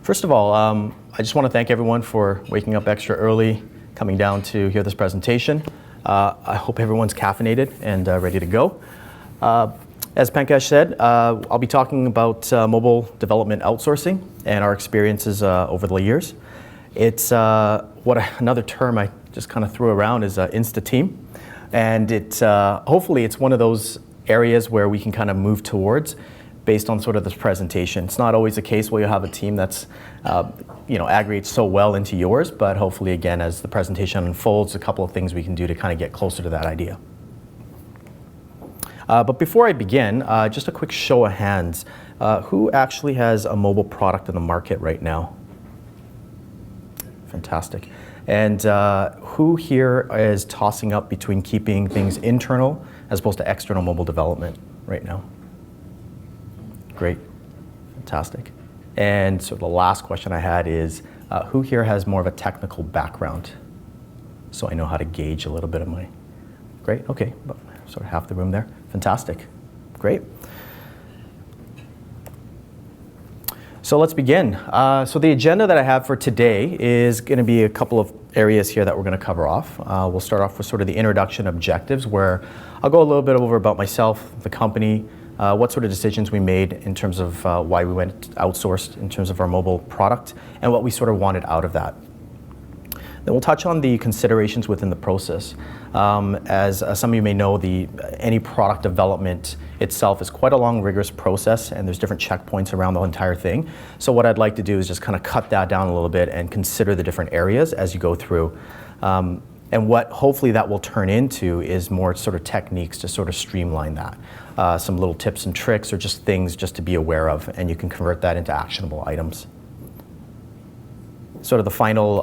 First of all, I just want to thank everyone for waking up extra early, coming down to hear this presentation. I hope everyone's caffeinated and ready to go. As Pankaj said, I'll be talking about mobile development outsourcing and our experiences over the years. It's another term I just kind of threw around is Insta-team. And hopefully it's one of those areas where we can kind of move towards based on sort of this presentation. It's not always the case where you have a team that's aggregates so well into yours, but hopefully again, as the presentation unfolds, a couple of things we can do to kind of get closer to that idea. But before I begin, just a quick show of hands. Who actually has a mobile product in the market right now? Fantastic. And who here is tossing up between keeping things internal as opposed to external mobile development right now? Great, fantastic. And so the last question I had is, who here has more of a technical background? So I know how to gauge a little bit of my, great, okay, about sort of half the room there. Fantastic, great. So let's begin. So the agenda that I have for today is going to be a couple of areas here that we're going to cover off. We'll start off with sort of the introduction objectives, where I'll go a little bit over about myself, the company, what sort of decisions we made in terms of why we went outsourced in terms of our mobile product, and what we sort of wanted out of that. Then we'll touch on the considerations within the process. As some of you may know, any product development itself is quite a long, rigorous process, and there's different checkpoints around the entire thing. So what I'd like to do is just kind of cut that down a little bit and consider the different areas as you go through. And what hopefully that will turn into is more sort of techniques to sort of streamline that. Some little tips and tricks or just things just to be aware of, and you can convert that into actionable items. Sort of the final,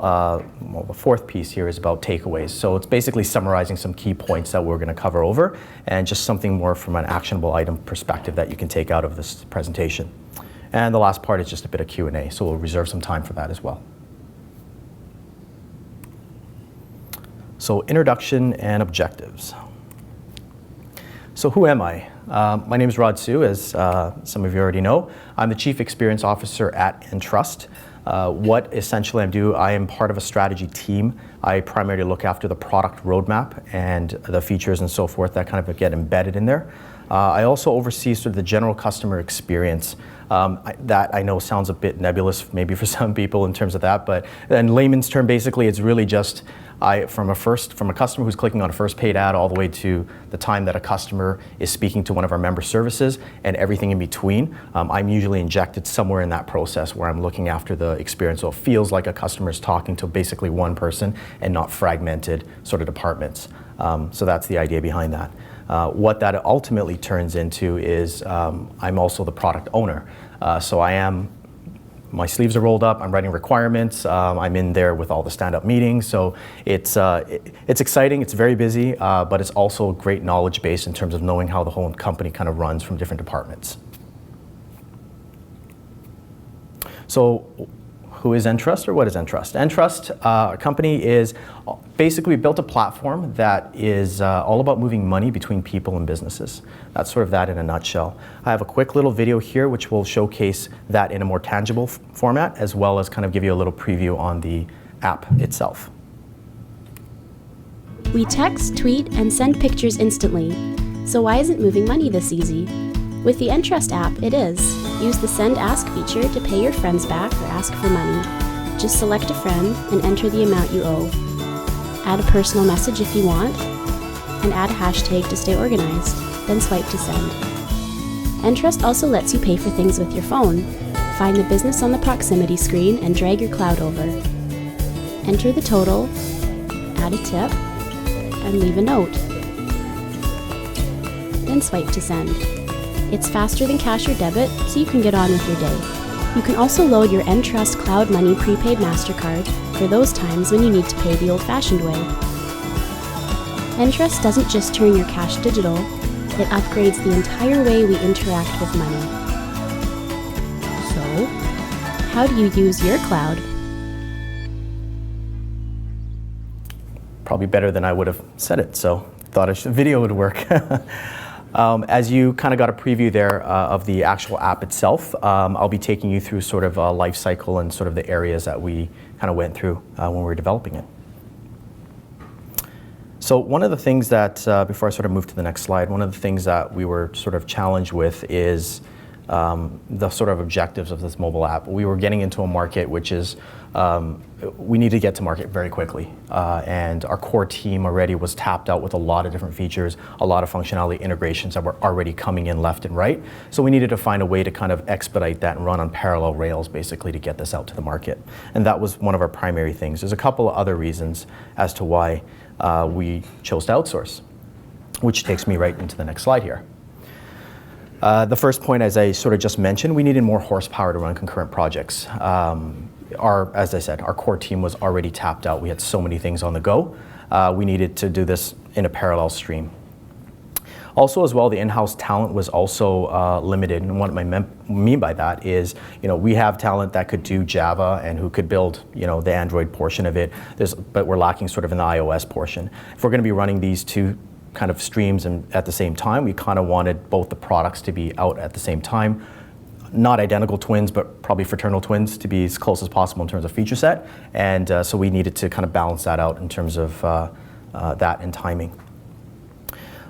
the fourth piece here is about takeaways. So it's basically summarizing some key points that we're going to cover over, and just something more from an actionable item perspective that you can take out of this presentation. And the last part is just a bit of Q&A, so we'll reserve some time for that as well. So introduction and objectives. So who am I? My name is Rod Hsu, as some of you already know. I'm the Chief Experience Officer at nTrust. What essentially I am part of a strategy team. I primarily look after the product roadmap and the features and so forth that kind of get embedded in there. I also oversee sort of the general customer experience. That I know sounds a bit nebulous maybe for some people in terms of that, but in layman's term, basically it's really just from a customer who's clicking on a first paid ad all the way to the time that a customer is speaking to one of our member services and everything in between. I'm usually injected somewhere in that process where I'm looking after the experience, so it feels like a customer is talking to basically one person and not fragmented sort of departments. So that's the idea behind that. What that ultimately turns into is I'm also the product owner. So my sleeves are rolled up, I'm writing requirements, I'm in there with all the stand-up meetings, so it's exciting, it's very busy, but it's also a great knowledge base in terms of knowing how the whole company kind of runs from different departments. So who is nTrust, or what is nTrust? nTrust, our company is basically, we built a platform that is all about moving money between people and businesses. That's sort of that in a nutshell. I have a quick little video here which will showcase that in a more tangible format, as well as kind of give you a little preview on the app itself. We text, tweet, and send pictures instantly. So why isn't moving money this easy? With the nTrust app, it is. Use the Send Ask feature to pay your friends back or ask for money. Just select a friend and enter the amount you owe. Add a personal message if you want, and add a hashtag to stay organized, then swipe to send. nTrust also lets you pay for things with your phone. Find the business on the proximity screen and drag your cloud over. Enter the total, add a tip, and leave a note. Then swipe to send. It's faster than cash or debit, so you can get on with your day. You can also load your nTrust Cloud Money prepaid MasterCard for those times when you need to pay the old-fashioned way. nTrust doesn't just turn your cash digital, it upgrades the entire way we interact with money. So, how do you use your cloud? Probably better than I would have said it, so thought a video would work. As you kind of got a preview there of the actual app itself, I'll be taking you through sort of a life cycle and sort of the areas that we kind of went through when we were developing it. So one of the things that, before I sort of move to the next slide, one of the things that we were sort of challenged with is the sort of objectives of this mobile app. We were getting into a market which is, we need to get to market very quickly. And our core team already was tapped out with a lot of different features, a lot of functionality integrations that were already coming in left and right. So we needed to find a way to kind of expedite that and run on parallel rails basically to get this out to the market. And that was one of our primary things. There's a couple of other reasons as to why we chose to outsource, which takes me right into the next slide here. The first point, as I sort of just mentioned, we needed more horsepower to run concurrent projects. As I said, our core team was already tapped out. We had so many things on the go. We needed to do this in a parallel stream. Also, as well, the in-house talent was also limited, and what I mean by that is, we have talent that could do Java and who could build, the Android portion of it. But we're lacking sort of in the iOS portion. If we're going to be running these two kind of streams and at the same time, we kind of wanted both the products to be out at the same time. Not identical twins, but probably fraternal twins to be as close as possible in terms of feature set. And so we needed to kind of balance that out in terms of that and timing.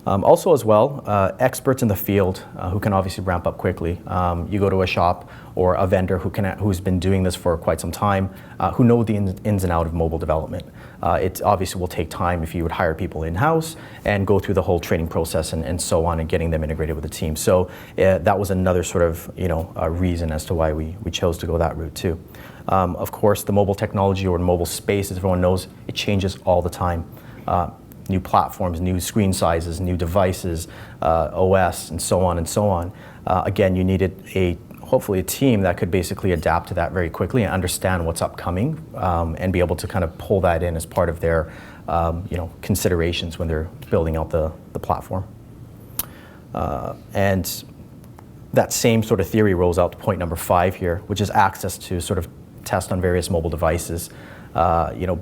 Also as well, experts in the field who can obviously ramp up quickly. You go to a shop or a vendor who's been doing this for quite some time, who know the ins and outs of mobile development. It obviously will take time if you would hire people in-house and go through the whole training process and so on and getting them integrated with the team. So that was another sort of reason as to why we chose to go that route too. Of course, the mobile technology or mobile space, as everyone knows, it changes all the time. New platforms, new screen sizes, new devices, OS, and so on and so on. Again, you needed hopefully a team that could basically adapt to that very quickly and understand what's upcoming and be able to kind of pull that in as part of their considerations when they're building out the platform. And that same sort of theory rolls out to point number 5 here, which is access to sort of test on various mobile devices.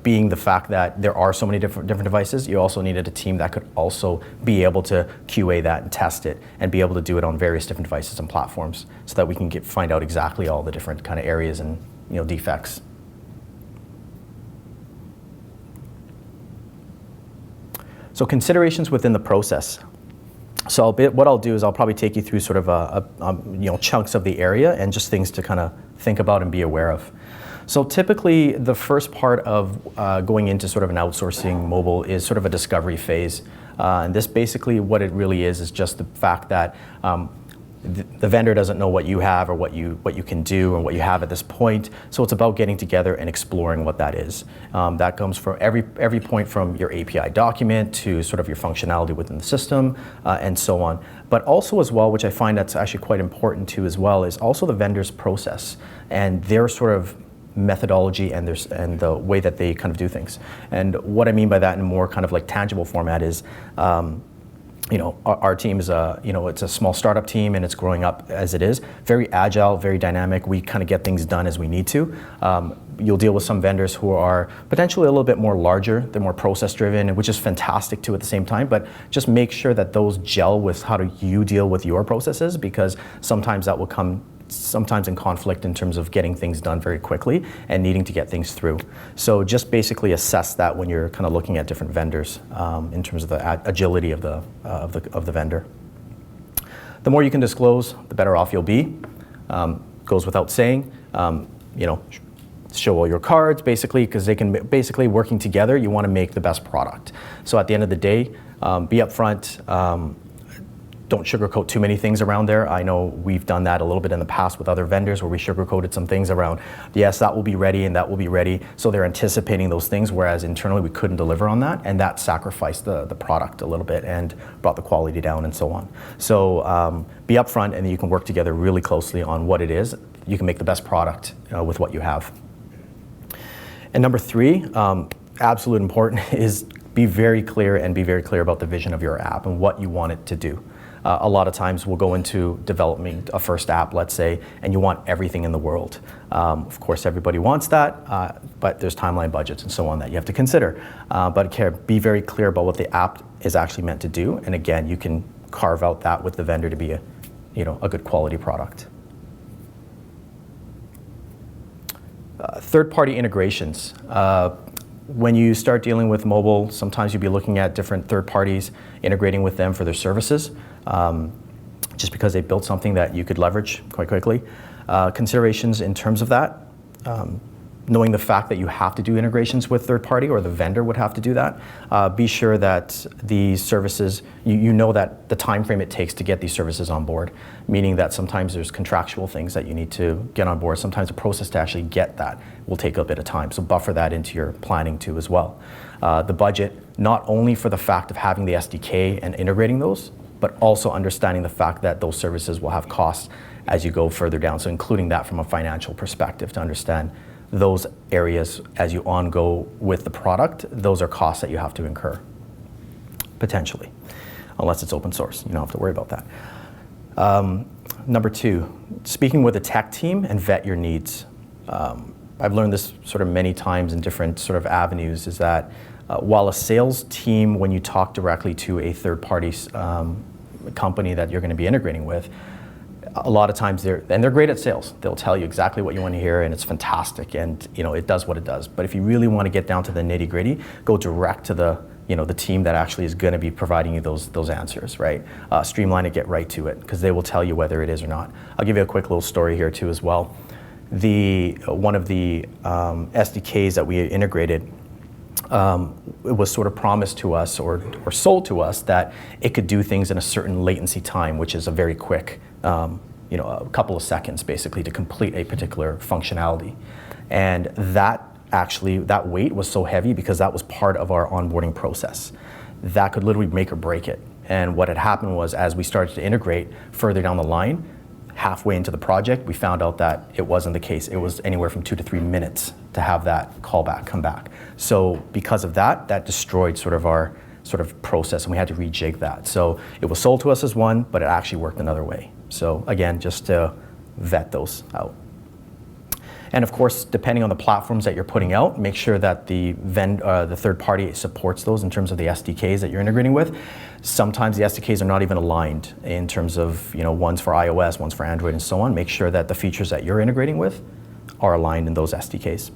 Being the fact that there are so many different devices, you also needed a team that could also be able to QA that and test it and be able to do it on various different devices and platforms so that we can find out exactly all the different kind of areas and defects. So considerations within the process. So what I'll do is I'll probably take you through sort of chunks of the area and just things to kind of think about and be aware of. So typically, the first part of going into sort of an outsourcing mobile is sort of a discovery phase. And this basically, what it really is just the fact that the vendor doesn't know what you have or what you can do and what you have at this point. So it's about getting together and exploring what that is. That comes from every point from your API document to sort of your functionality within the system and so on. But also as well, which I find that's actually quite important too as well, is also the vendor's process and their sort of methodology and the way that they kind of do things. And what I mean by that in a more kind of like tangible format is, our team is it's a small startup team and it's growing up as it is. Very agile, very dynamic. We kind of get things done as we need to. You'll deal with some vendors who are potentially a little bit more larger. They're more process driven, which is fantastic too at the same time, but just make sure that those gel with how do you deal with your processes, because sometimes that will come sometimes in conflict in terms of getting things done very quickly and needing to get things through. So just basically assess that when you're kind of looking at different vendors in terms of the agility of the vendor. The more you can disclose, the better off you'll be. Goes without saying. Show all your cards basically, because they can basically working together. You want to make the best product. So at the end of the day, be upfront. Don't sugarcoat too many things around there. I know we've done that a little bit in the past with other vendors where we sugarcoated some things around, yes, that will be ready and that will be ready. So they're anticipating those things, whereas internally we couldn't deliver on that, and that sacrificed the product a little bit and brought the quality down and so on. So be upfront, and then you can work together really closely on what it is. You can make the best product with what you have. And number 3, absolute important, is be very clear about the vision of your app and what you want it to do. A lot of times we'll go into developing a first app, let's say, and you want everything in the world. Of course, everybody wants that, but there's timeline budgets and so on that you have to consider. But be very clear about what the app is actually meant to do. And again, you can carve out that with the vendor to be a good quality product. Third-party integrations. When you start dealing with mobile, sometimes you'll be looking at different third parties, integrating with them for their services, just because they built something that you could leverage quite quickly. Considerations in terms of that, knowing the fact that you have to do integrations with third party, or the vendor would have to do that. Be sure that the services, you know that the time frame it takes to get these services on board, meaning that sometimes there's contractual things that you need to get on board. Sometimes the process to actually get that will take a bit of time, so buffer that into your planning too as well. The budget, not only for the fact of having the SDK and integrating those, but also understanding the fact that those services will have costs as you go further down, so including that from a financial perspective to understand those areas as you on-go with the product. Those are costs that you have to incur, potentially, unless it's open source. You don't have to worry about that. Number 2, speaking with a tech team and vet your needs. I've learned this sort of many times in different sort of avenues, is that while a sales team, when you talk directly to a third-party company that you're going to be integrating with, a lot of times they're great at sales. They'll tell you exactly what you want to hear, and it's fantastic, and it does what it does. But if you really want to get down to the nitty-gritty, go direct to the team that actually is going to be providing you those answers, right? Streamline it, get right to it, because they will tell you whether it is or not. I'll give you a quick little story here too as well. One of the SDKs that we integrated, it was sort of promised to us or sold to us that it could do things in a certain latency time, which is a very quick, a couple of seconds basically to complete a particular functionality. And that weight was so heavy because that was part of our onboarding process. That could literally make or break it. And what had happened was, as we started to integrate further down the line, halfway into the project, we found out that it wasn't the case. It was anywhere from 2 to 3 minutes to have that callback come back. So because of that, that destroyed sort of our process, and we had to rejig that. So it was sold to us as one, but it actually worked another way. So again, just to vet those out. And of course, depending on the platforms that you're putting out, make sure that the third party supports those in terms of the SDKs that you're integrating with. Sometimes the SDKs are not even aligned in terms of, one's for iOS, one's for Android, and so on. Make sure that the features that you're integrating with are aligned in those SDKs.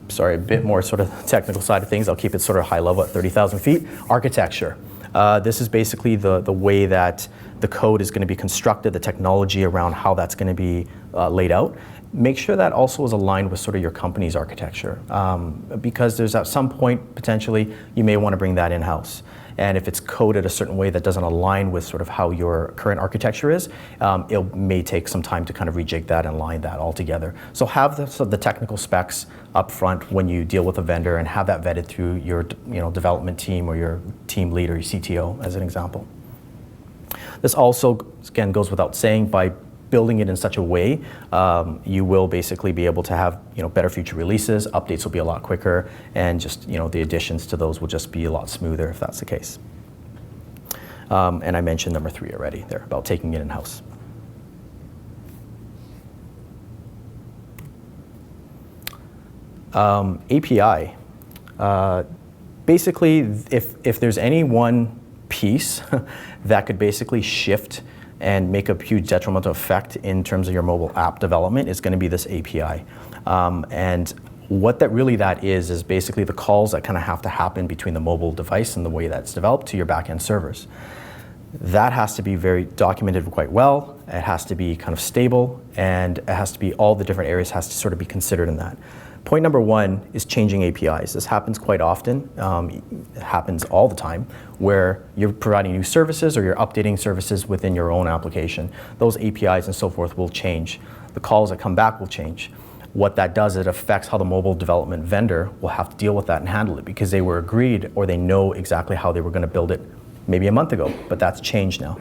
Sorry, a bit more sort of technical side of things. I'll keep it sort of high level at 30,000 feet. Architecture. This is basically the way that the code is going to be constructed, the technology around how that's going to be laid out. Make sure that also is aligned with sort of your company's architecture, because there's at some point, potentially, you may want to bring that in-house. And if it's coded a certain way that doesn't align with sort of how your current architecture is, it may take some time to kind of rejig that and align that all together. So have the technical specs up front when you deal with a vendor, and have that vetted through your development team or your team lead or your CTO, as an example. This also, again, goes without saying, by building it in such a way, you will basically be able to have better future releases. Updates will be a lot quicker, and just the additions to those will just be a lot smoother if that's the case. And I mentioned number 3 already there about taking it in-house. API. Basically, if there's any one piece that could basically shift and make a huge detrimental effect in terms of your mobile app development, is going to be this API. And what that is basically the calls that kind of have to happen between the mobile device and the way that's developed to your backend servers. That has to be very documented quite well. It has to be kind of stable, and it has to be, all the different areas has to sort of be considered in that. Point number 1 is changing APIs. This happens quite often. It happens all the time, where you're providing new services or you're updating services within your own application. Those APIs and so forth will change. The calls that come back will change. What that does, it affects how the mobile development vendor will have to deal with that and handle it, because they were agreed, or they know exactly how they were going to build it maybe a month ago, but that's changed now.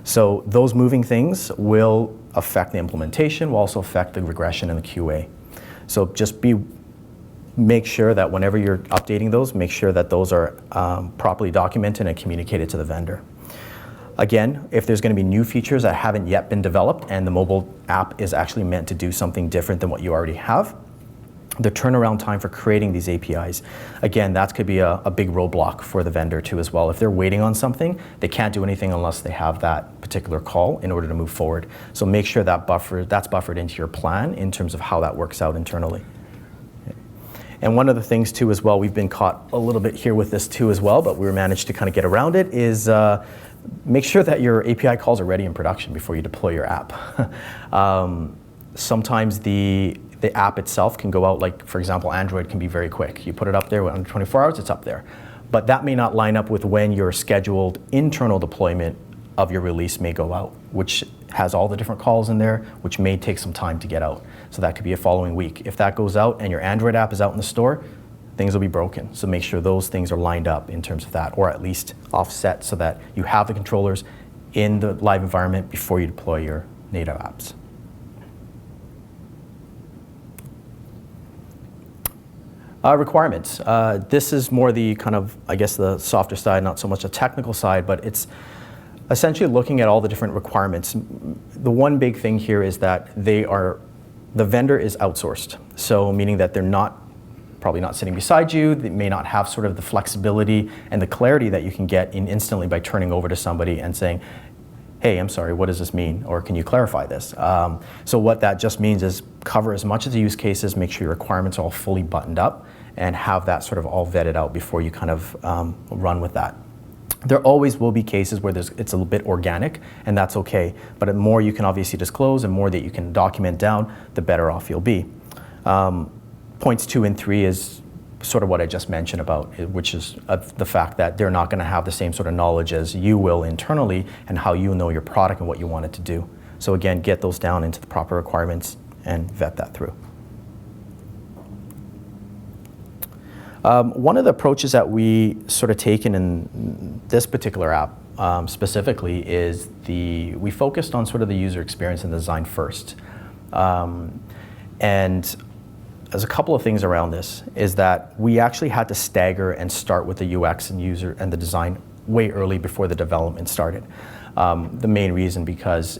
So those moving things will affect the implementation, will also affect the regression and the QA. So just make sure that whenever you're updating those, make sure that those are properly documented and communicated to the vendor. Again, if there's going to be new features that haven't yet been developed, and the mobile app is actually meant to do something different than what you already have, the turnaround time for creating these APIs. Again, that could be a big roadblock for the vendor too as well. If they're waiting on something, they can't do anything unless they have that particular call in order to move forward. So make sure that that's buffered into your plan in terms of how that works out internally. And one of the things too as well, we've been caught a little bit here with this too as well, but we managed to kind of get around it, is make sure that your API calls are ready in production before you deploy your app. Sometimes the app itself can go out, like for example, Android can be very quick. You put it up there, under 24 hours, it's up there. But that may not line up with when your scheduled internal deployment of your release may go out, which has all the different calls in there, which may take some time to get out. So that could be a following week. If that goes out and your Android app is out in the store, things will be broken. So make sure those things are lined up in terms of that, or at least offset so that you have the controllers in the live environment before you deploy your native apps. Requirements. This is more the kind of, I guess, the softer side, not so much a technical side, but it's essentially looking at all the different requirements. The one big thing here is that the vendor is outsourced. So meaning that they're probably not sitting beside you, they may not have sort of the flexibility and the clarity that you can get instantly by turning over to somebody and saying, hey, I'm sorry, what does this mean? Or can you clarify this? So what that just means is cover as much of the use cases, make sure your requirements are all fully buttoned up, and have that sort of all vetted out before you kind of run with that. There always will be cases where it's a little bit organic, and that's okay. But the more you can obviously disclose and more that you can document down, the better off you'll be. Points 2 and 3 is sort of what I just mentioned about, which is the fact that they're not going to have the same sort of knowledge as you will internally and how you know your product and what you want it to do. So again, get those down into the proper requirements and vet that through. One of the approaches that we sort of taken in this particular app specifically is we focused on sort of the user experience and design first. And there's a couple of things around this, is that we actually had to stagger and start with the UX and user and the design way early before the development started. The main reason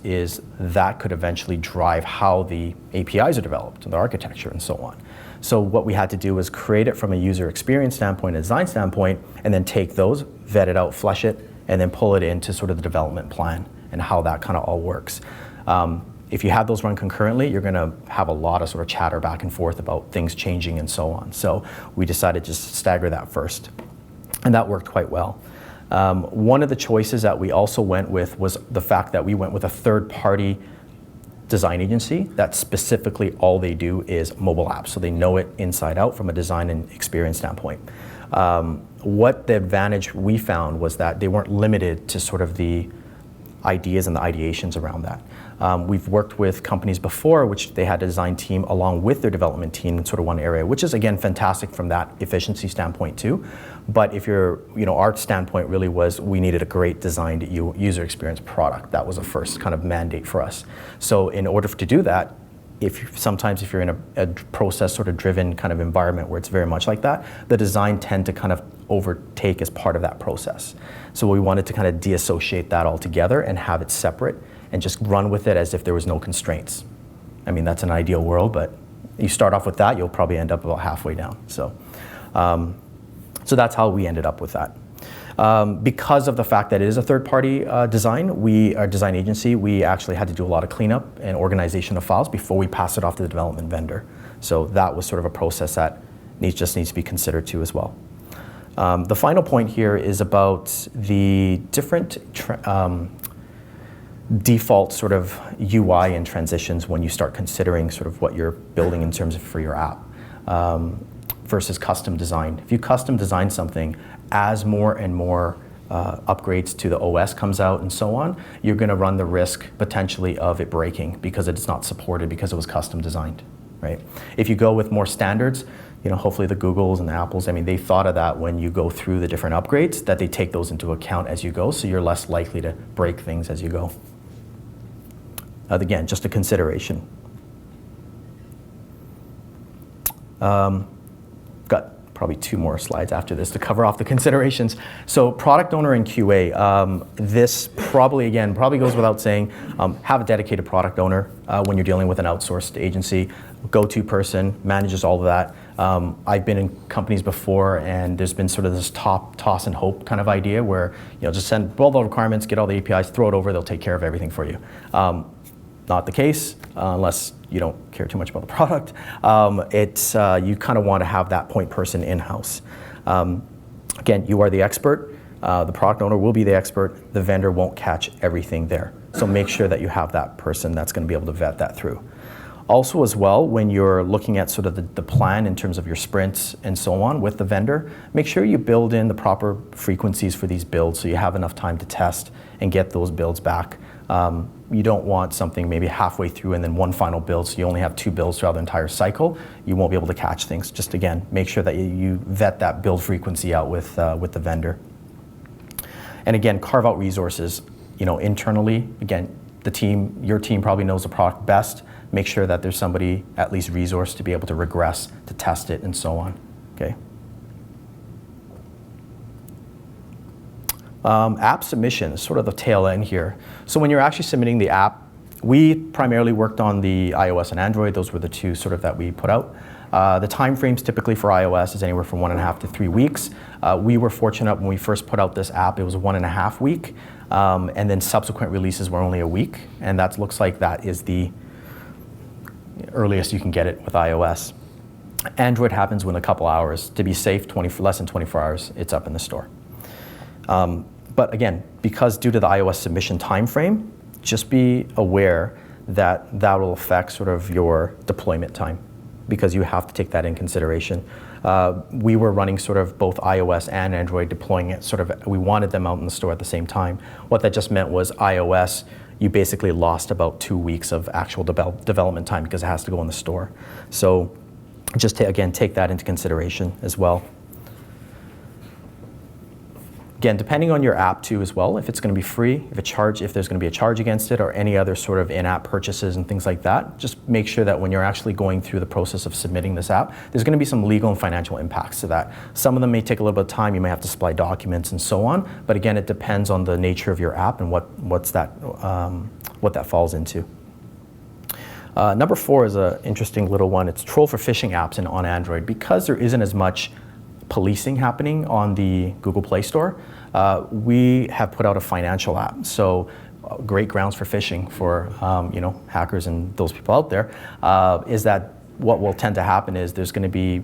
is that could eventually drive how the APIs are developed, the architecture and so on. So what we had to do was create it from a user experience standpoint, a design standpoint, and then take those, vet it out, flesh it, and then pull it into sort of the development plan and how that kind of all works. If you have those run concurrently, you're going to have a lot of sort of chatter back and forth about things changing and so on. So we decided just to stagger that first, and that worked quite well. One of the choices that we also went with was the fact that we went with a third-party design agency that specifically all they do is mobile apps, so they know it inside out from a design and experience standpoint. What the advantage we found was that they weren't limited to sort of the ideas and the ideations around that. We've worked with companies before which they had a design team along with their development team in sort of one area, which is again fantastic from that efficiency standpoint too. But if our standpoint really was we needed a great designed user experience product. That was the first kind of mandate for us. So in order to do that, sometimes if you're in a process sort of driven kind of environment where it's very much like that, the design tend to kind of overtake as part of that process. So we wanted to kind of deassociate that altogether and have it separate and just run with it as if there was no constraints. I mean, that's an ideal world, but you start off with that, you'll probably end up about halfway down. So that's how we ended up with that. Because of the fact that it is a third-party design, our design agency, we actually had to do a lot of cleanup and organization of files before we pass it off to the development vendor. So that was sort of a process that just needs to be considered too as well. The final point here is about the different default sort of UI and transitions when you start considering sort of what you're building in terms of for your app versus custom design. If you custom design something, as more and more upgrades to the OS comes out and so on, you're going to run the risk potentially of it breaking because it's not supported because it was custom designed, right? If you go with more standards, hopefully the Googles and the Apples, they thought of that when you go through the different upgrades, that they take those into account as you go, so you're less likely to break things as you go. Again, just a consideration. Got probably 2 more slides after this to cover off the considerations. So product owner and QA, this probably goes without saying, have a dedicated product owner when you're dealing with an outsourced agency. Go-to person, manages all of that. I've been in companies before, and there's been sort of this toss and hope kind of idea where, just send all the requirements, get all the APIs, throw it over, they'll take care of everything for you. Not the case, unless you don't care too much about the product. You kind of want to have that point person in-house. Again, you are the expert. The product owner will be the expert. The vendor won't catch everything there. So make sure that you have that person that's going to be able to vet that through. Also as well, when you're looking at sort of the plan in terms of your sprints and so on with the vendor, make sure you build in the proper frequencies for these builds so you have enough time to test and get those builds back. You don't want something maybe halfway through and then one final build, so you only have 2 builds throughout the entire cycle. You won't be able to catch things. Just again, make sure that you vet that build frequency out with the vendor. And again, carve out resources. Internally, again, your team probably knows the product best. Make sure that there's somebody at least resourced to be able to regress, to test it, and so on. Okay. App submission is sort of the tail end here. So when you're actually submitting the app, we primarily worked on the iOS and Android. Those were the 2 sort of that we put out. The time frames typically for iOS is anywhere from 1.5 to 3 weeks. We were fortunate when we first put out this app, it was 1.5 week, and then subsequent releases were only a week, and that looks like that is the earliest you can get it with iOS. Android happens within a couple hours. To be safe, less than 24 hours, it's up in the store. But again, because due to the iOS submission time frame, just be aware that that will affect sort of your deployment time, because you have to take that in consideration. We were running sort of both iOS and Android, deploying it we wanted them out in the store at the same time. What that just meant was iOS, you basically lost about 2 weeks of actual development time because it has to go in the store. So just again, take that into consideration as well. Again, depending on your app too as well, if it's going to be free, if there's going to be a charge against it, or any other sort of in-app purchases and things like that, just make sure that when you're actually going through the process of submitting this app, there's going to be some legal and financial impacts to that. Some of them may take a little bit of time. You may have to supply documents and so on. But again, it depends on the nature of your app and what that falls into. Number 4 is an interesting little one. It's troll for phishing apps on Android. Because there isn't as much policing happening on the Google Play Store, we have put out a financial app. So great grounds for phishing for hackers and those people out there, is that what will tend to happen is there's going to be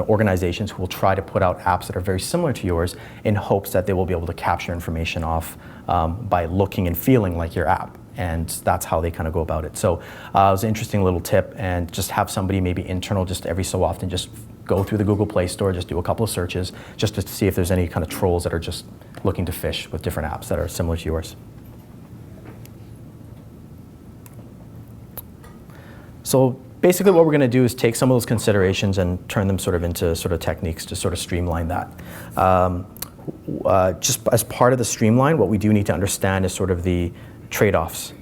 organizations who will try to put out apps that are very similar to yours in hopes that they will be able to capture information off by looking and feeling like your app. And that's how they kind of go about it. So it was an interesting little tip, and just have somebody maybe internal just every so often just go through the Google Play Store, just do a couple of searches just to see if there's any kind of trolls that are just looking to phish with different apps that are similar to yours. So basically what we're going to do is take some of those considerations and turn them sort of into sort of techniques to sort of streamline that. Just as part of the streamline, what we do need to understand is sort of the trade-offs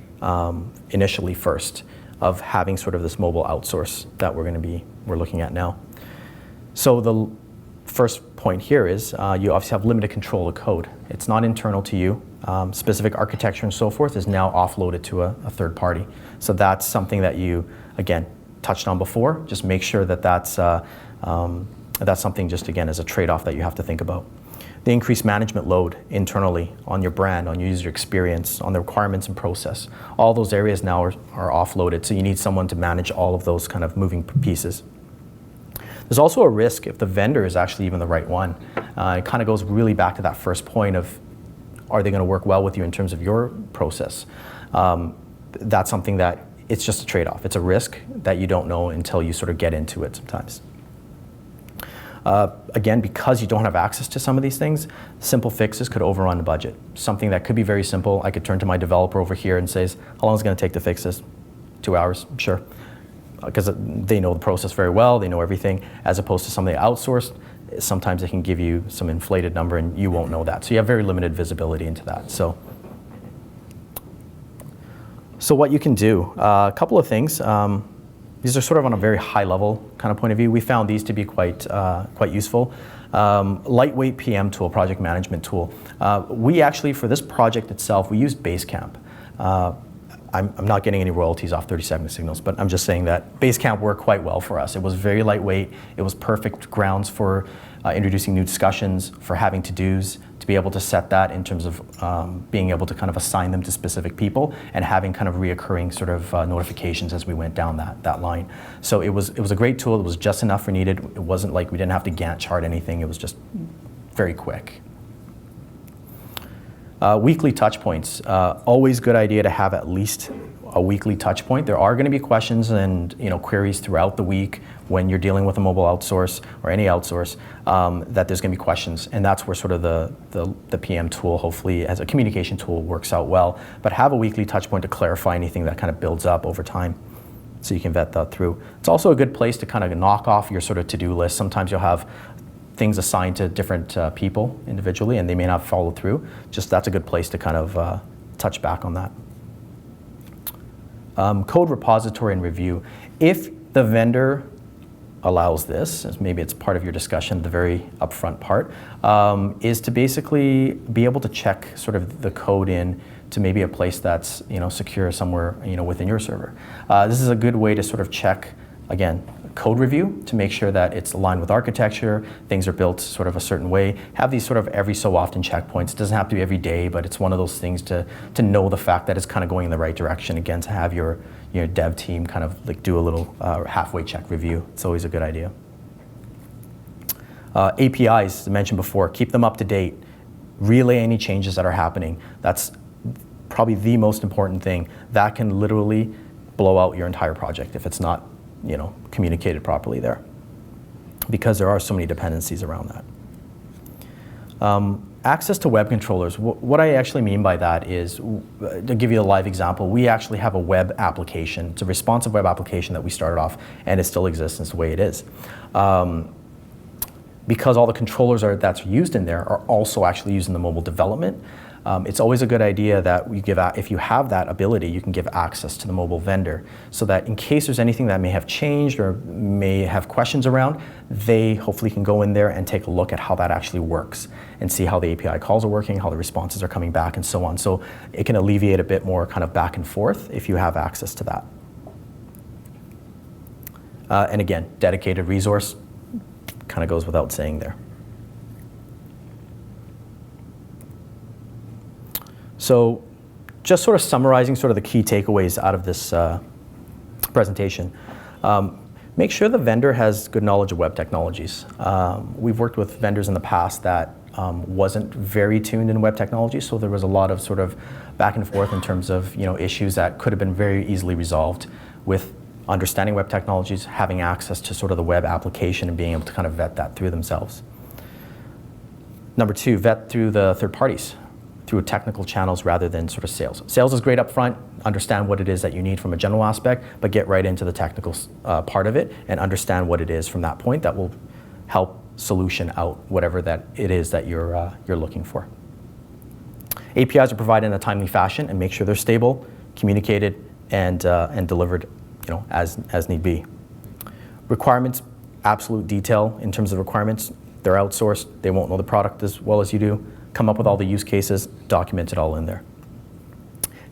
initially first of having sort of this mobile outsource that we're looking at now. So the first point here is you obviously have limited control of code. It's not internal to you. Specific architecture and so forth is now offloaded to a third party. So that's something that you, again, touched on before. Just make sure that that's something just, again, as a trade-off that you have to think about. The increased management load internally on your brand, on your user experience, on the requirements and process. All those areas now are offloaded, so you need someone to manage all of those kind of moving pieces. There's also a risk if the vendor is actually even the right one. It kind of goes really back to that first point of, are they going to work well with you in terms of your process? That's something that it's just a trade-off. It's a risk that you don't know until you sort of get into it sometimes. Again, because you don't have access to some of these things, simple fixes could overrun the budget. Something that could be very simple, I could turn to my developer over here and say, how long is it going to take to fix this? 2 hours? Sure. Because they know the process very well, they know everything, as opposed to something outsourced. Sometimes they can give you some inflated number and you won't know that. So you have very limited visibility into that. So what you can do, a couple of things. These are sort of on a very high level kind of point of view. We found these to be quite useful. Lightweight PM tool, project management tool. We actually, for this project itself, we used Basecamp. I'm not getting any royalties off 30-second signals, but I'm just saying that Basecamp worked quite well for us. It was very lightweight. It was perfect grounds for introducing new discussions, for having to-dos, to be able to set that in terms of being able to kind of assign them to specific people and having kind of reoccurring sort of notifications as we went down that line. So it was a great tool. It was just enough we needed. It wasn't like we didn't have to Gantt chart anything. It was just very quick. Weekly touch points. Always good idea to have at least a weekly touch point. There are going to be questions and queries throughout the week when you're dealing with a mobile outsource or any outsource that there's going to be questions, and that's where sort of the PM tool, hopefully as a communication tool, works out well. But have a weekly touch point to clarify anything that kind of builds up over time, so you can vet that through. It's also a good place to kind of knock off your sort of to-do list. Sometimes you'll have things assigned to different people individually, and they may not follow through. Just that's a good place to kind of touch back on that. Code repository and review. If the vendor allows this, as maybe it's part of your discussion, the very upfront part, is to basically be able to check sort of the code in to maybe a place that's secure somewhere within your server. This is a good way to sort of check, again, code review to make sure that it's aligned with architecture, things are built sort of a certain way. Have these sort of every so often checkpoints. It doesn't have to be every day, but it's one of those things to know the fact that it's kind of going in the right direction. Again, to have your dev team kind of like do a little halfway check review. It's always a good idea. APIs, as I mentioned before, keep them up to date. Relay any changes that are happening. That's probably the most important thing. That can literally blow out your entire project if it's not communicated properly there, because there are so many dependencies around that. Access to web controllers. What I actually mean by that is, to give you a live example, we actually have a web application. It's a responsive web application that we started off, and it still exists the way it is. Because all the controllers that's used in there are also actually used in the mobile development. It's always a good idea that if you have that ability, you can give access to the mobile vendor, so that in case there's anything that may have changed or may have questions around, they hopefully can go in there and take a look at how that actually works and see how the API calls are working, how the responses are coming back, and so on. So it can alleviate a bit more kind of back and forth if you have access to that. And again, dedicated resource kind of goes without saying there. So just sort of summarizing sort of the key takeaways out of this presentation. Make sure the vendor has good knowledge of web technologies. We've worked with vendors in the past that wasn't very tuned in web technology, so there was a lot of sort of back and forth in terms of issues that could have been very easily resolved with understanding web technologies, having access to sort of the web application and being able to kind of vet that through themselves. Number two, vet through the third parties, through technical channels rather than sort of sales. Sales is great up front, understand what it is that you need from a general aspect, but get right into the technical part of it and understand what it is from that point that will help solution out whatever that it is that you're looking for. APIs are provided in a timely fashion, and make sure they're stable, communicated, and delivered as need be. Requirements, absolute detail in terms of requirements. They're outsourced, they won't know the product as well as you do. Come up with all the use cases, document it all in there.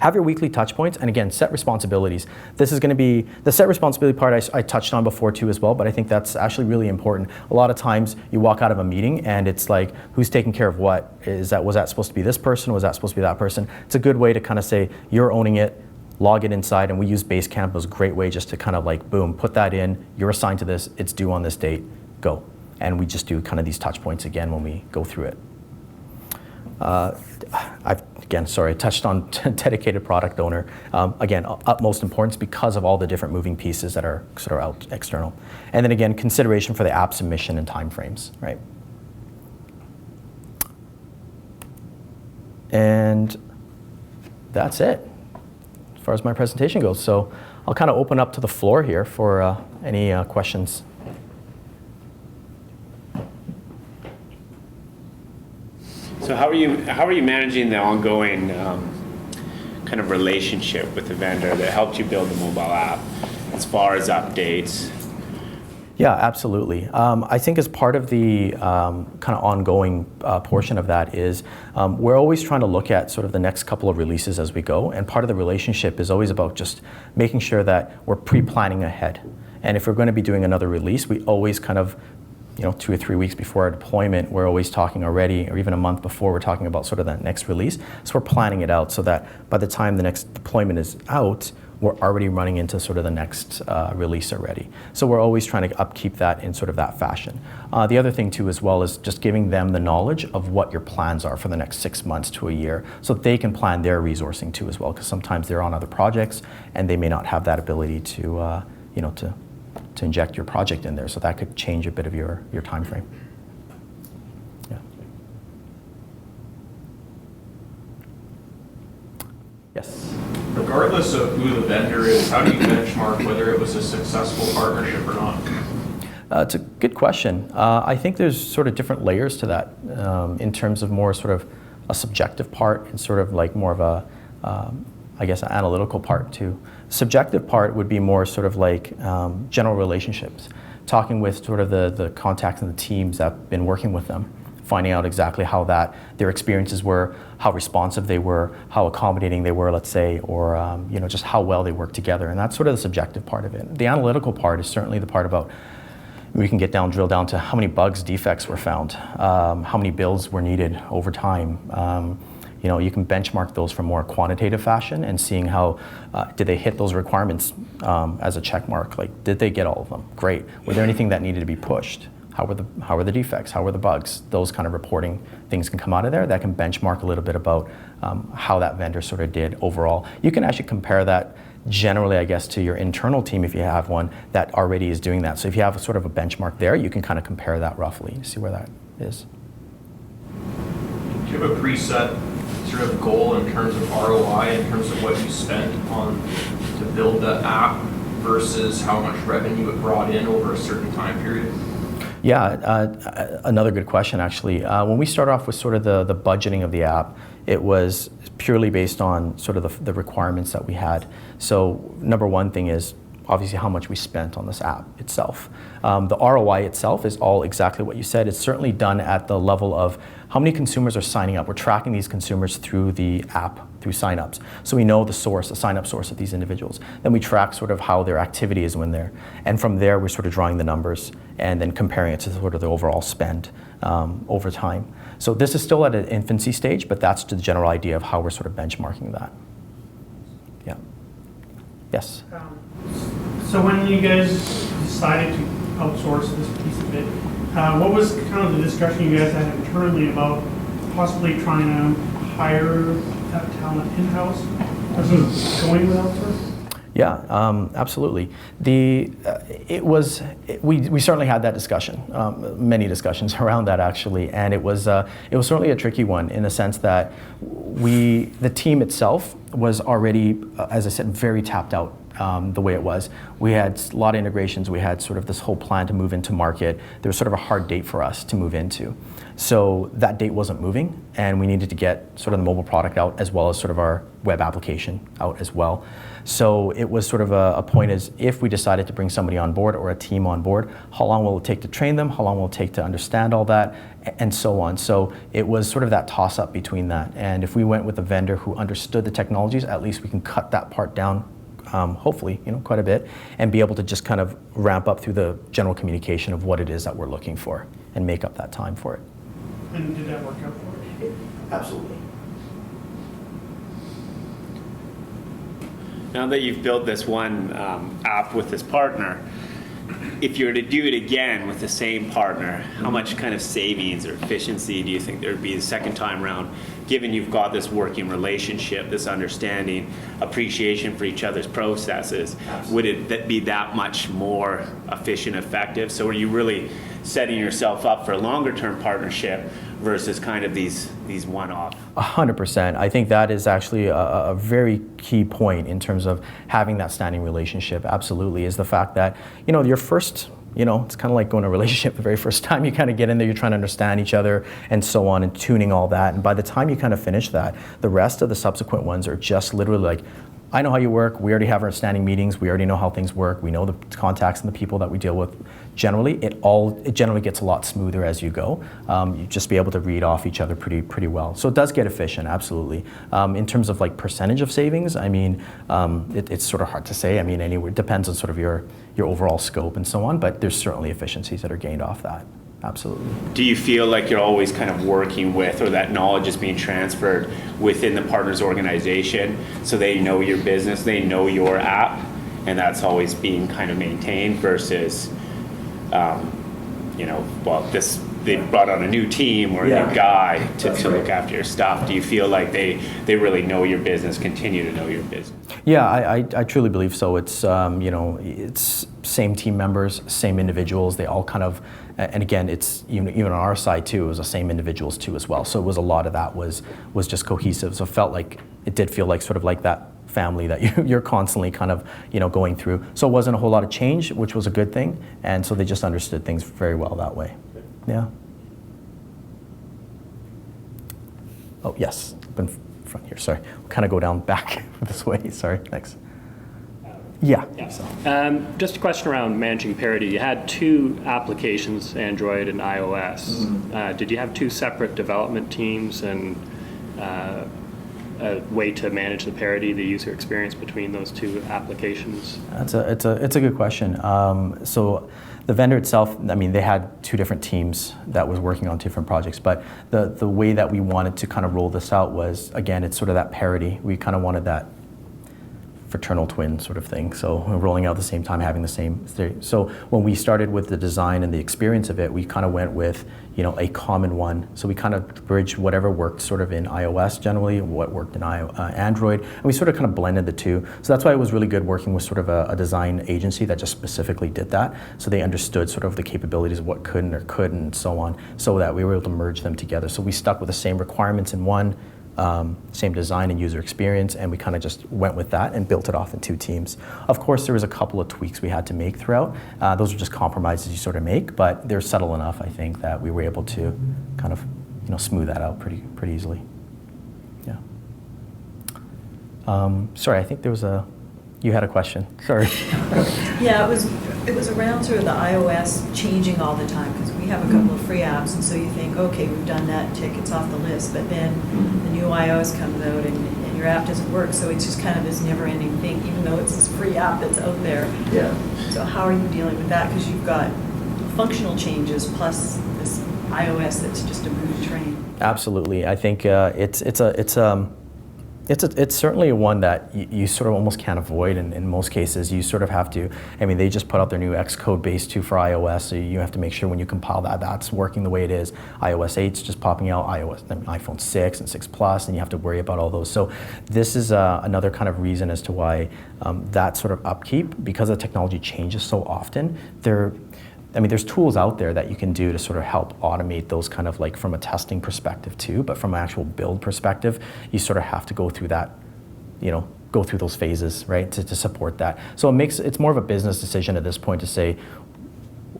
Have your weekly touch points, and again, set responsibilities. This is going to be, the set responsibility part I touched on before too as well, but I think that's actually really important. A lot of times you walk out of a meeting and it's like, who's taking care of what? Was that supposed to be this person? Was that supposed to be that person? It's a good way to kind of say, you're owning it, log it inside, and we use Basecamp. It was a great way just to kind of like, boom, put that in, you're assigned to this, it's due on this date, go. And we just do kind of these touch points again when we go through it. I touched on dedicated product owner. Again, utmost importance because of all the different moving pieces that are sort of out external. And then again, consideration for the app submission and timeframes, right? And that's it as far as my presentation goes. So I'll kind of open up to the floor here for any questions. So how are you managing the ongoing kind of relationship with the vendor that helped you build the mobile app? as far as updates? Yeah, absolutely. I think as part of the kind of ongoing portion of that is we're always trying to look at sort of the next couple of releases as we go, and part of the relationship is always about just making sure that we're pre-planning ahead. And if we're going to be doing another release, we always kind of, 2 or 3 weeks before our deployment, we're always talking already, or even a month before, we're talking about sort of that next release. So we're planning it out so that by the time the next deployment is out, we're already running into sort of the next release already. So we're always trying to upkeep that in sort of that fashion. The other thing too as well is just giving them the knowledge of what your plans are for the next 6 months to a year, so that they can plan their resourcing too as well, because sometimes they're on other projects and they may not have that ability to, to inject your project in there. So that could change a bit of your time frame. Yeah. Yes. Regardless of who the vendor is, how do you benchmark whether it was a successful partnership or not? It's a good question. I think there's sort of different layers to that in terms of more sort of a subjective part and sort of like more of a, I guess, an analytical part too. Subjective part would be more sort of like general relationships, talking with sort of the contacts and the teams that have been working with them, finding out exactly how their experiences were, how responsive they were, how accommodating they were, let's say, or just how well they work together. And that's sort of the subjective part of it. The analytical part is certainly the part about, we can drill down to how many bugs, defects were found, how many builds were needed over time. You can benchmark those from more quantitative fashion and seeing how did they hit those requirements as a check mark. Like, did they get all of them? Great. Were there anything that needed to be pushed? How were the defects? How were the bugs? Those kind of reporting things can come out of there that can benchmark a little bit about how that vendor sort of did overall. You can actually compare that generally, I guess, to your internal team if you have one that already is doing that. So if you have sort of a benchmark there, you can kind of compare that roughly, see where that is. Do you have a preset sort of goal in terms of ROI, in terms of what you spent on to build the app versus how much revenue it brought in over a certain time period? Yeah, another good question actually. When we started off with sort of the budgeting of the app, it was purely based on sort of the requirements that we had. So number one thing is obviously how much we spent on this app itself. The ROI itself is all exactly what you said. It's certainly done at the level of how many consumers are signing up. We're tracking these consumers through the app, through signups. So we know the sign-up source of these individuals. Then we track sort of how their activity is when they're, and from there we're sort of drawing the numbers and then comparing it to sort of the overall spend over time. So this is still at an infancy stage, but that's the general idea of how we're sort of benchmarking that. Yeah. Yes. So when you guys decided to outsource this piece of it, what was kind of the discussion you guys had internally about possibly trying to hire that talent in-house versus going with outsource? Yeah, absolutely. We certainly had that discussion, many discussions around that actually, and it was certainly a tricky one in the sense that the team itself was already, as I said, very tapped out. The way it was. We had a lot of integrations, we had sort of this whole plan to move into market. There was sort of a hard date for us to move into. So that date wasn't moving and we needed to get sort of the mobile product out as well as sort of our web application out as well. So it was sort of a point as if we decided to bring somebody on board or a team on board, how long will it take to train them, how long will it take to understand all that, and so on. So it was sort of that toss up between that. And if we went with a vendor who understood the technologies, at least we can cut that part down hopefully, quite a bit, and be able to just kind of ramp up through the general communication of what it is that we're looking for and make up that time for it. And did that work out for you? Absolutely. Now that you've built this one app with this partner, if you were to do it again with the same partner, how much kind of savings or efficiency do you think there would be the second time around, given you've got this working relationship, this understanding, appreciation for each other's processes? Would it be that much more efficient, effective? So are you really setting yourself up for a longer term partnership versus kind of these one-off? 100%. I think that is actually a very key point in terms of having that standing relationship. Absolutely, is the fact that your first, it's kind of like going to a relationship the very first time you kind of get in there, you're trying to understand each other and so on and tuning all that. And by the time you kind of finish that, the rest of the subsequent ones are just literally like I know how you work. We already have our standing meetings. We already know how things work. We know the contacts and the people that we deal with. Generally, it generally gets a lot smoother as you go. You just be able to read off each other pretty well. So it does get efficient, absolutely. In terms of like percentage of savings, I mean, it's sort of hard to say. I mean, anywhere it depends on sort of your overall scope and so on. But there's certainly efficiencies that are gained off that. Absolutely. Do you feel like you're always kind of working with, or that knowledge is being transferred within the partner's organization, so they know your business, they know your app, and that's always being kind of maintained versus, they brought on a new team or a new guy to look after your stuff. Do you feel like they really know your business, continue to know your business? Yeah, I truly believe so. It's it's same team members, same individuals. They all kind of, and again, it's even on our side too. It was the same individuals too as well. So it was a lot of that was just cohesive. So it did feel like sort of like that family that you're constantly kind of going through. So it wasn't a whole lot of change, which was a good thing. And so they just understood things very well that way. Yeah. Oh yes, up in front here. Sorry, we'll kind of go down back this way. Sorry. Thanks. Yeah. Just a question around managing parity. You had two applications, Android and iOS. Mm-hmm. Did you have two separate development teams and a way to manage the parity, the user experience between those two applications? It's a good question. So the vendor itself, I mean, they had two different teams that was working on different projects, but the way that we wanted to kind of roll this out was, again, it's sort of that parity. We kind of wanted that fraternal twin sort of thing. So we're rolling out at the same time, having the same. So when we started with the design and the experience of it, we kind of went with a common one. So we kind of bridged whatever worked sort of in iOS generally, what worked in Android, and we sort of kind of blended the two. So that's why it was really good working with sort of a design agency that just specifically did that. So they understood sort of the capabilities of what could or couldn't and so on, so that we were able to merge them together. So we stuck with the same requirements in one, same design and user experience, and we kind of just went with that and built it off in two teams. Of course, there was a couple of tweaks we had to make throughout. Those are just compromises you sort of make, but they're subtle enough, I think, that we were able to kind of smooth that out pretty easily. Yeah. Sorry, I think you had a question. Sorry. Yeah, it was around sort of the iOS changing all the time, because we have a couple of free apps, and so you think, okay, we've done that, tick, it's off the list, but then the new iOS comes out and your app doesn't work, so it's just kind of this never-ending thing, even though it's this free app that's out there. Yeah. So how are you dealing with that? Because you've got functional changes plus this iOS that's just a moving train. Absolutely. I think it's certainly one that you sort of almost can't avoid, and in most cases you sort of have to. I mean, they just put out their new Xcode base 2 for iOS, so you have to make sure when you compile that's working the way it is. iOS 8's just popping out, iPhone 6 and 6 Plus, and you have to worry about all those. So this is another kind of reason as to why that sort of upkeep, because the technology changes so often, there's tools out there that you can do to sort of help automate those kind of like from a testing perspective too, but from an actual build perspective, you sort of have to go through that, go through those phases, right, to support that. So it's more of a business decision at this point to say,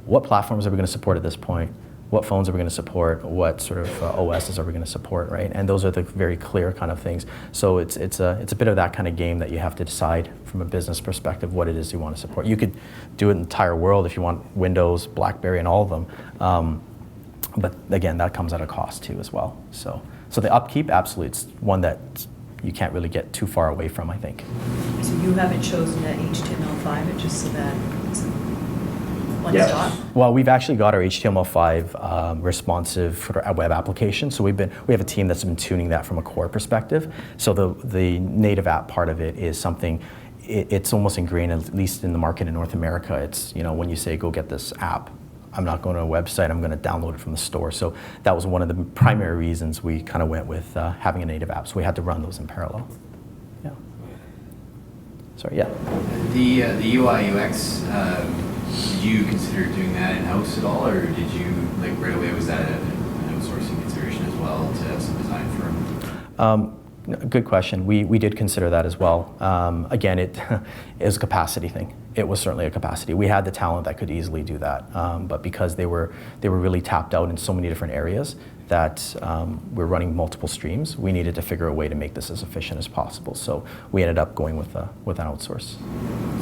what platforms are we going to support at this point? What phones are we going to support? What sort of OSs are we going to support, right? And those are the very clear kind of things. So it's a bit of that kind of game that you have to decide from a business perspective what it is you want to support. You could do it in the entire world if you want Windows, BlackBerry, and all of them. But again, that comes at a cost too as well. So the upkeep, absolutely, it's one that you can't really get too far away from, I think. So you haven't chosen that HTML5, it's just so that it's one stop? Well, we've actually got our HTML5 responsive for our web application. So we have a team that's been tuning that from a core perspective. So the native app part of it is something, it's almost ingrained, at least in the market in North America. It's, when you say, go get this app, I'm not going to a website, I'm going to download it from the store. So that was one of the primary reasons we kind of went with having a native app. So we had to run those in parallel. Yeah. Sorry, yeah. The UI UX, did you consider doing that in-house at all, or did you, right away, was that an outsourcing consideration as well to have some design firm? Good question. We did consider that as well. Again, it is a capacity thing. It was certainly a capacity. We had the talent that could easily do that, but because they were really tapped out in so many different areas, that we're running multiple streams. We needed to figure a way to make this as efficient as possible. So we ended up going with an outsource.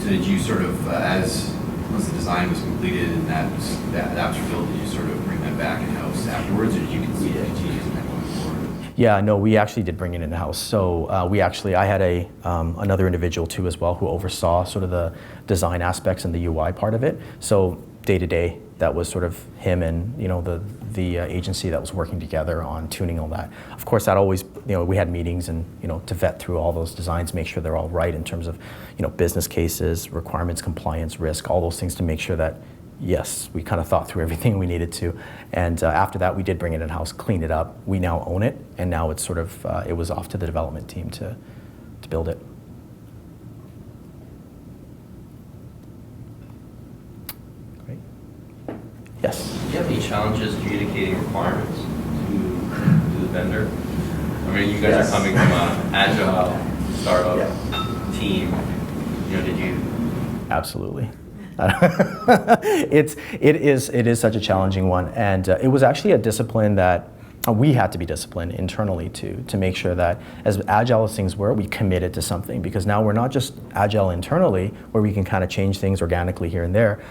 So did you sort of, once the design was completed and that apps were built, did you sort of bring that back in-house afterwards, or did you continue using that going forward? Yeah, no, we actually did bring it in-house. So I had another individual too as well who oversaw sort of the design aspects and the UI part of it. So day to day, that was sort of him and the agency that was working together on tuning all that. Of course, that always we had meetings and to vet through all those designs, make sure they're all right in terms of business cases, requirements, compliance, risk, all those things to make sure that yes, we kind of thought through everything we needed to. And after that, we did bring it in-house, clean it up. We now own it, and now it's sort of it was off to the development team to build it. Yes. Do you have any challenges communicating requirements to the vendor? I mean, you guys are coming from an agile startup team. Did you? Absolutely. It is such a challenging one, and it was actually a discipline that we had to be disciplined internally to make sure that as agile as things were, we committed to something, because now we're not just agile internally where we can kind of change things organically here and there.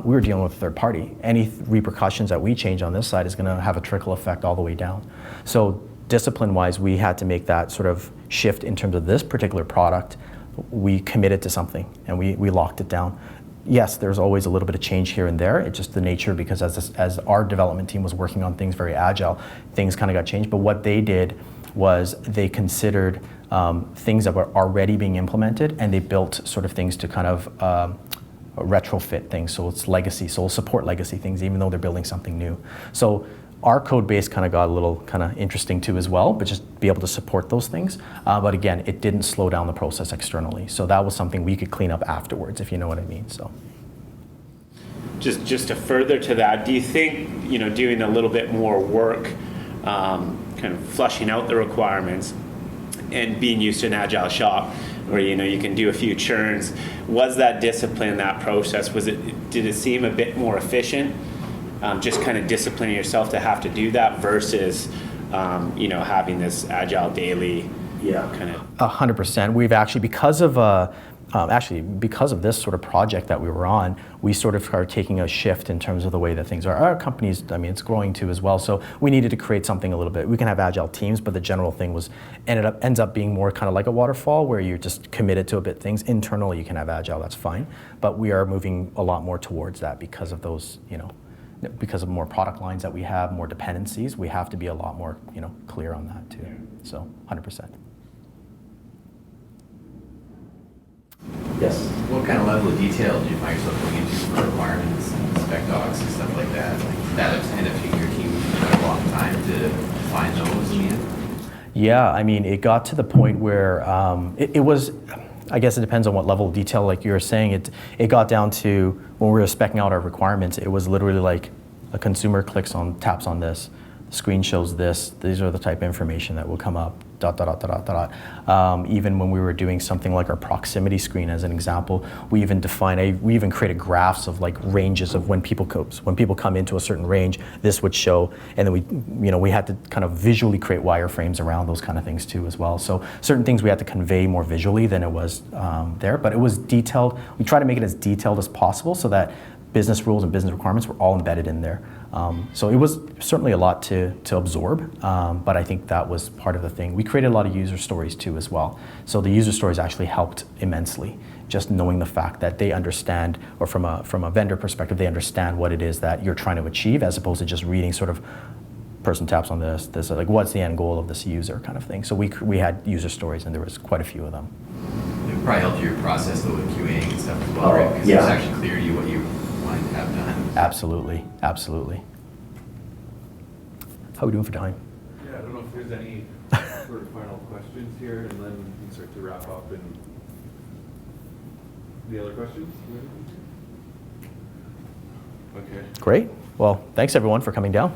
We were dealing with a third party. Any repercussions that we change on this side is going to have a trickle effect all the way down. So discipline-wise, we had to make that sort of shift in terms of this particular product. We committed to something and we locked it down. Yes, there's always a little bit of change here and there. It's just the nature, because as our development team was working on things very agile, things kind of got changed. But what they did was they considered things that were already being implemented, and they built sort of things to kind of retrofit things. So it's legacy, so it'll support legacy things even though they're building something new. So our code base kind of got a little kind of interesting too as well, but just be able to support those things. But again, it didn't slow down the process externally. So that was something we could clean up afterwards, if you know what I mean. So, Just to further to that, do you think doing a little bit more work, kind of flushing out the requirements, and being used to an agile shop where you can do a few churns, was that discipline, that process, did it seem a bit more efficient? Just kind of disciplining yourself to have to do that versus, having this agile daily kind of. 100%. We've actually, because of this sort of project that we were on, we sort of started taking a shift in terms of the way that things are. Our company's, it's growing too as well. So we needed to create something a little bit. We can have agile teams, but the general thing ends up being more kind of like a waterfall where you're just committed to a bit things. Internally, you can have agile, that's fine. But we are moving a lot more towards that because of those, because of more product lines that we have, more dependencies, we have to be a lot more, clear on that too. So 100%. Yes. What kind of level of detail do you find yourself going into for requirements and spec docs and stuff like that? Like, did that end up taking your team a long time to find those in the end? Yeah, it got to the point where it was, I guess it depends on what level of detail, like you were saying, it got down to when we were speccing out our requirements, it was literally like a consumer taps on this, the screen shows this, these are the type of information that will come up, ... Even when we were doing something like our proximity screen as an example, we even created graphs of like ranges of when people come into a certain range, this would show, and then we had to kind of visually create wireframes around those kind of things too as well. So certain things we had to convey more visually than it was there, but it was detailed. We try to make it as detailed as possible so that business rules and business requirements were all embedded in there. So it was certainly a lot to absorb, but I think that was part of the thing. We created a lot of user stories too as well. So the user stories actually helped immensely, just knowing the fact that they understand, or from a vendor perspective, they understand what it is that you're trying to achieve, as opposed to just reading sort of person taps on this, like what's the end goal of this user kind of thing. So we had user stories, and there was quite a few of them. It probably helped your process though with QAing and stuff as well, right? Because it was actually clear to you what you wanted to have done. Absolutely. How are we doing for time? Yeah, I don't know if there's any sort of final questions here, and then we can start to wrap up. And the other questions? Okay. Great. Well, thanks everyone for coming down.